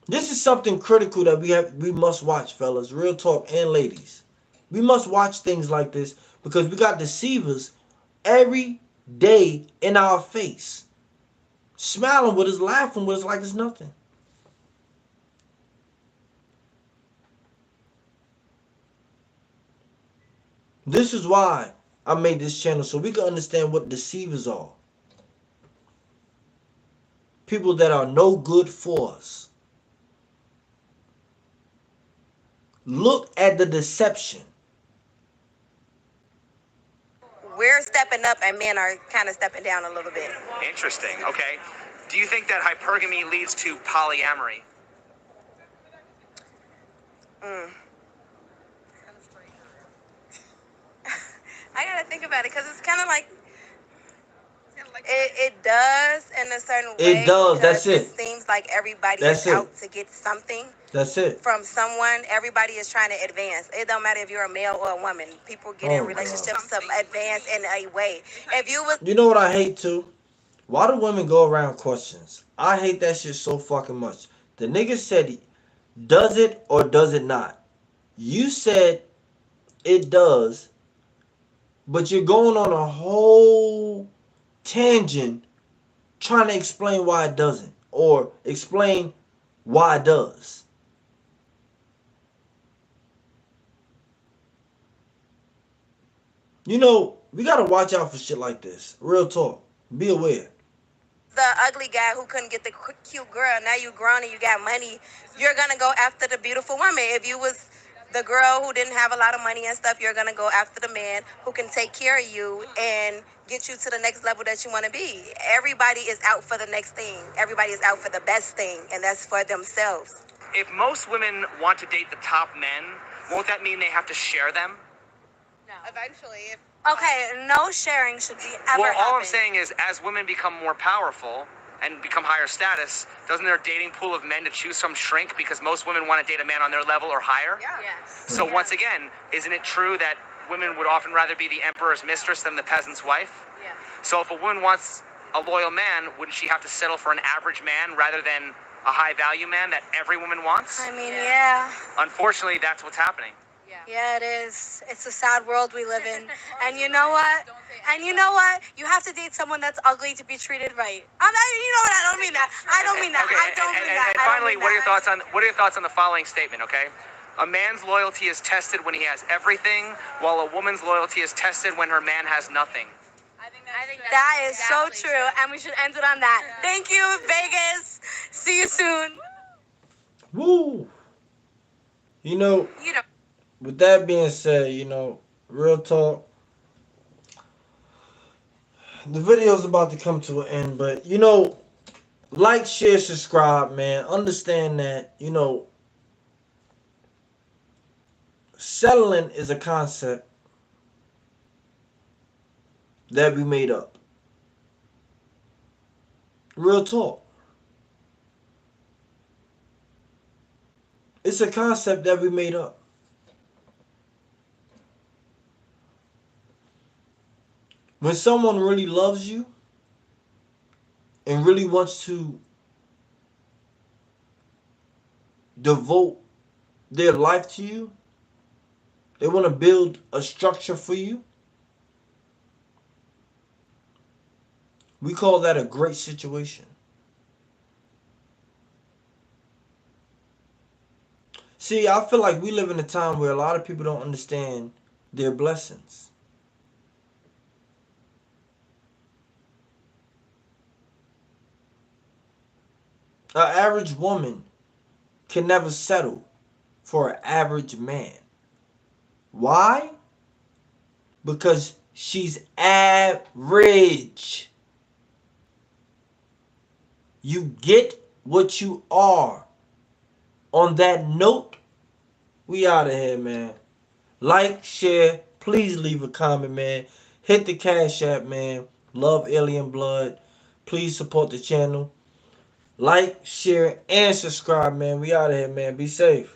This is something critical that we must watch, fellas. Real talk and ladies. We must watch things like this because we got deceivers every day in our face. Smiling with us, laughing with us like it's nothing. This is why I made this channel, so we can understand what deceivers are. People that are no good for us. Look at the deception. We're stepping up and men are kind of stepping down a little bit. Interesting. Okay. Do you think that hypergamy leads to polyamory? I gotta think about it because it's kind of like it does in a certain way. It does. That's it. It seems like everybody is out to get something. That's it. From someone, everybody is trying to advance. It don't matter if you're a male or a woman. People get in relationships to advance in a way. If you was, you know what I hate too? Why do women go around questions? I hate that shit so fucking much. The nigga said, does it or does it not? You said it does, but you're going on a whole tangent trying to explain why it doesn't or explain why it does. You know, we gotta watch out for shit like this. Real talk. Be aware. The ugly guy who couldn't get the cute girl, now you grown and you got money, you're gonna go after the beautiful woman. If you was the girl who didn't have a lot of money and stuff, you're gonna go after the man who can take care of you and get you to the next level that you want to be. Everybody is out for the next thing. Everybody is out for the best thing, and that's for themselves. If most women want to date the top men, won't that mean they have to share them? No. Eventually, Okay, no sharing should be ever Well, all I'm happen. saying is, as women become more powerful and become higher status, doesn't their dating pool of men to choose from shrink because most women want to date a man on their level or higher? Yeah. Yes. So once again, isn't it true that women would often rather be the emperor's mistress than the peasant's wife? Yeah. So if a woman wants a loyal man, wouldn't she have to settle for an average man rather than a high-value man that every woman wants? I mean, yeah. Unfortunately, that's what's happening. Yeah, it is. It's a sad world we live in. And you know what? You have to date someone that's ugly to be treated right. I don't mean that. I don't mean that. Okay, I don't mean that. And finally, what are your thoughts on the following statement, okay? A man's loyalty is tested when he has everything, while a woman's loyalty is tested when her man has nothing. I think that is so true, and we should end it on that. Thank you, Vegas. See you soon. Woo! You know, with that being said, real talk, the video's about to come to an end, but like, share, subscribe, man. Understand that, settling is a concept that we made up. Real talk. It's a concept that we made up. When someone really loves you and really wants to devote their life to you, they want to build a structure for you, we call that a great situation. See, I feel like we live in a time where a lot of people don't understand their blessings. An average woman can never settle for an average man. Why? Because she's average. You get what you are. On that note, we out of here, man. Like, share, please leave a comment, man. Hit the Cash App, man. Love Alien Blood. Please support the channel. Like, share, and subscribe, man. We out of here, man. Be safe.